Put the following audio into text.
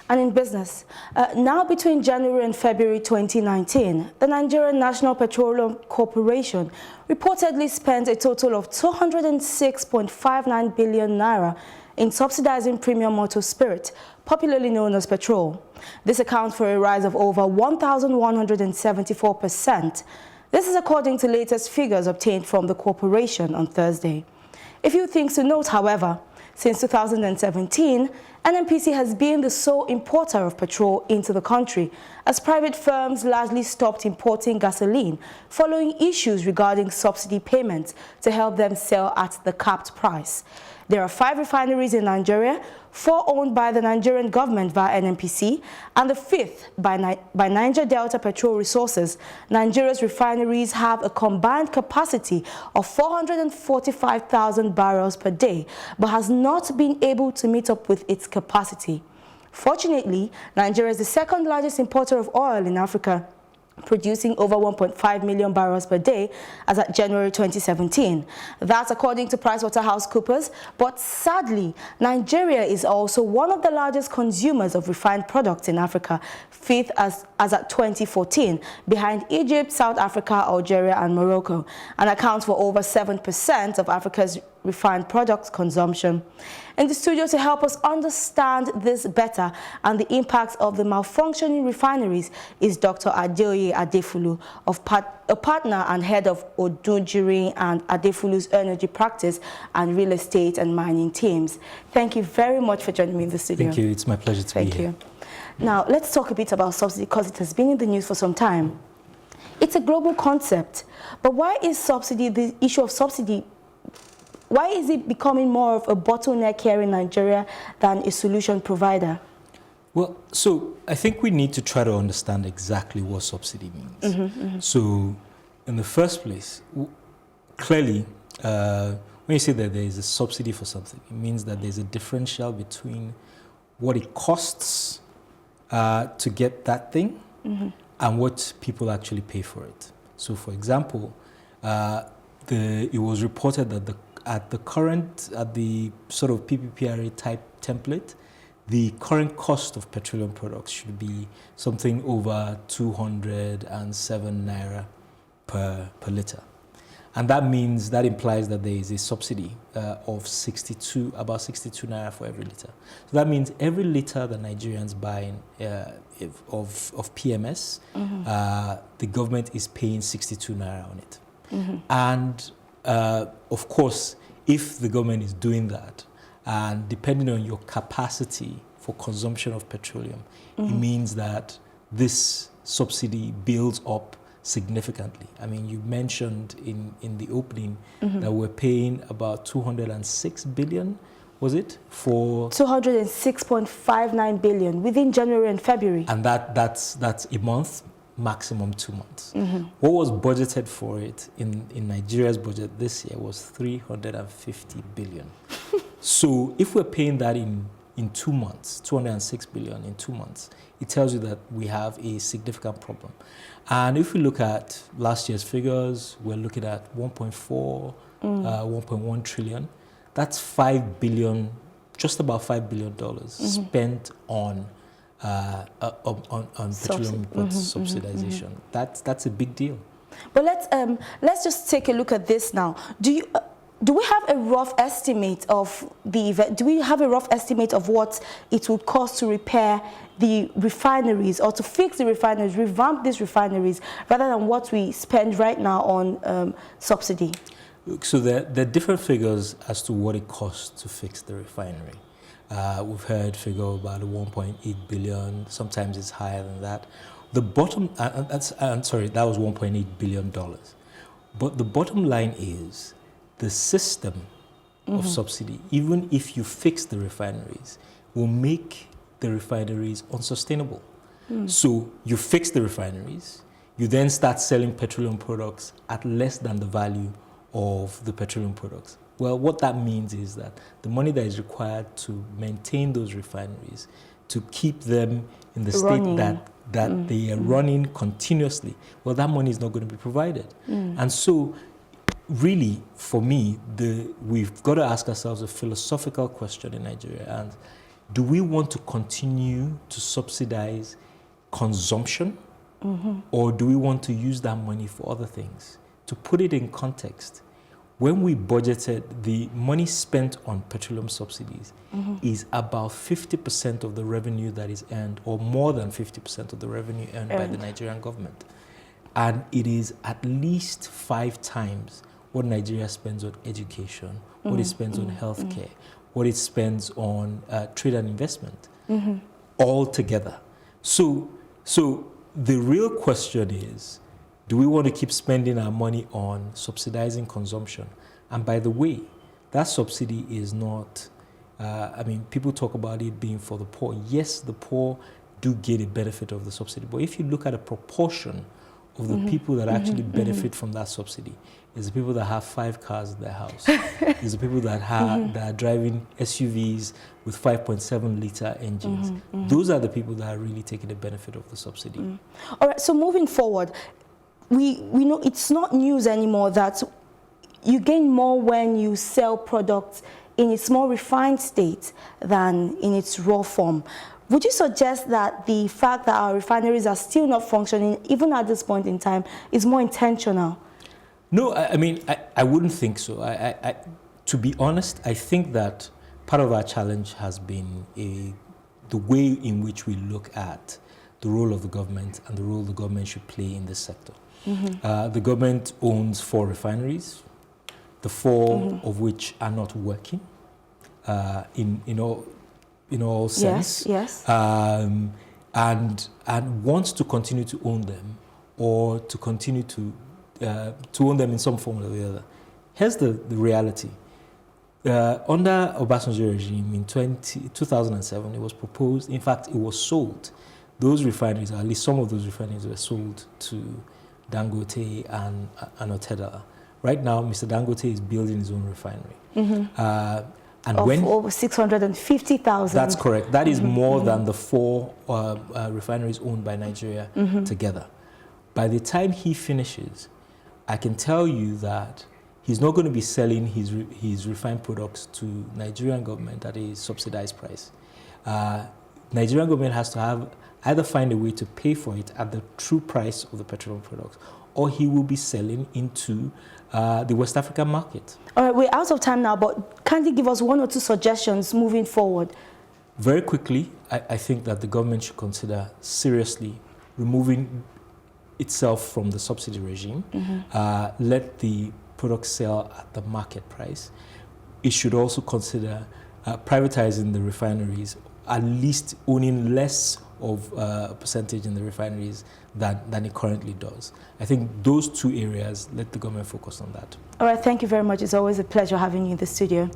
And in business, now between January and February 2019, the Nigerian National Petroleum Corporation reportedly spent a total of 206.59 billion naira in subsidizing premium motor spirit, popularly known as petrol. This accounts for a rise of over 1,174%. This is according to latest figures obtained from the corporation on Thursday. A few things to note, however. Since 2017, NNPC has been the sole importer of petrol into the country, as private firms largely stopped importing gasoline following issues regarding subsidy payments to help them sell at the capped price. There are 5 refineries in Nigeria, 4 owned by the Nigerian government via NNPC, and the 5th by Niger Delta Petrol Resources. Nigeria's refineries have a combined capacity of 445,000 barrels per day, but has not been able to meet up with its capacity. Fortunately, Nigeria is the second largest importer of oil in Africa, producing over 1.5 million barrels per day as at January 2017. That's according to PricewaterhouseCoopers, but sadly, Nigeria is also one of the largest consumers of refined products in Africa, 5th as at 2014, behind Egypt, South Africa, Algeria and Morocco, and accounts for over 7% of Africa's refined products consumption. In the studio to help us understand this better and the impacts of the malfunctioning refineries is Dr. Adeoye Adefulu, a partner and head of Odujinrin and Adefulu's energy practice and real estate and mining teams. Thank you very much for joining me in the studio. Thank you. It's my pleasure to be here. Thank you. Now, let's talk a bit about subsidy because it has been in the news for some time. It's a global concept, but why is subsidy, the issue of subsidy, why is it becoming more of a bottleneck here in Nigeria than a solution provider? Well, so I think we need to try to understand exactly what subsidy means. So in the first place, clearly, when you say that there is a subsidy for something, it means that there's a differential between what it costs to get that thing and what people actually pay for it. So for example, it was reported that at the sort of PPPRA type template, the current cost of petroleum products should be something over 207 naira per liter. And that implies that there is a subsidy of about 62 naira for every liter. So that means every liter that Nigerians buy of PMS, the government is paying 62 naira on it. And of course, if the government is doing that, and depending on your capacity for consumption of petroleum, it means that this subsidy builds up significantly. I mean, you mentioned in the opening that we're paying about 206 billion, was it? For 206.59 billion within January and February. And that's a month, maximum 2 months. What was budgeted for it in Nigeria's budget this year was 350 billion. So if we're paying that in 2 months, 206 billion in 2 months, it tells you that we have a significant problem. And if we look at last year's figures, we're looking at 1.4, 1.1 trillion. That's 5 billion, just about $5 billion spent on petroleum subsidization. That's a big deal. But let's just take a look at this now. Do we have a rough estimate of the event? Do we have a rough estimate of what it would cost to repair the refineries or to fix the refineries, revamp these refineries, rather than what we spend right now on subsidy? So there are different figures as to what it costs to fix the refinery. We've heard figure about 1.8 billion. Sometimes it's higher than that. The bottom, I'm sorry, that was $1.8 billion. But the bottom line is the system of subsidy, even if you fix the refineries, will make the refineries unsustainable. So you fix the refineries, you then start selling petroleum products at less than the value of the petroleum products. Well, what that means is that the money that is required to maintain those refineries, to keep them in the state that they are running continuously, well, that money is not going to be provided. And so really, for me, we've got to ask ourselves a philosophical question in Nigeria, and do we want to continue to subsidize consumption, or do we want to use that money for other things? To put it in context, when we budgeted, the money spent on petroleum subsidies is about 50% of the revenue that is earned, or more than 50% of the revenue earned by the Nigerian government. And it is at least 5 times what Nigeria spends on education, what it spends on healthcare, what it spends on trade and investment, all together. So the real question is, do we want to keep spending our money on subsidizing consumption? And by the way, that subsidy is not, I mean, people talk about it being for the poor. Yes, the poor do get a benefit of the subsidy. But if you look at a proportion of the people that actually benefit from that subsidy, it's the people that have 5 cars in their house. It's the people that are driving SUVs with 5.7 liter engines. Those are the people that are really taking the benefit of the subsidy. All right, so moving forward, we know it's not news anymore that you gain more when you sell products in its more refined state than in its raw form. Would you suggest that the fact that our refineries are still not functioning, even at this point in time, is more intentional? No, I mean, I wouldn't think so. To be honest, I think that part of our challenge has been the way in which we look at the role of the government and the role the government should play in this sector. The government owns 4 refineries, the 4 of which are not working in all sense. Yes. And wants to continue to own them, or to continue to own them in some form or the other. Here's the reality. Under Obasanjo regime in 2007, it was proposed, in fact, it was sold. Those refineries, or at least some of those refineries, were sold to Dangote and Otedala. Right now, Mr. Dangote is building his own refinery. And of over 650,000. That's correct. That is more than the 4 refineries owned by Nigeria together. By the time he finishes, I can tell you that he's not going to be selling his refined products to Nigerian government at a subsidized price. Nigerian government has to either find a way to pay for it at the true price of the petroleum products, or he will be selling into the West African market. All right, we're out of time now, but kindly give us 1 or 2 suggestions moving forward. Very quickly, I think that the government should consider seriously removing itself from the subsidy regime. Let the products sell at the market price. It should also consider privatizing the refineries, at least owning less of a percentage in the refineries than it currently does. I think those 2 areas, let the government focus on that. All right, thank you very much. It's always a pleasure having you in the studio.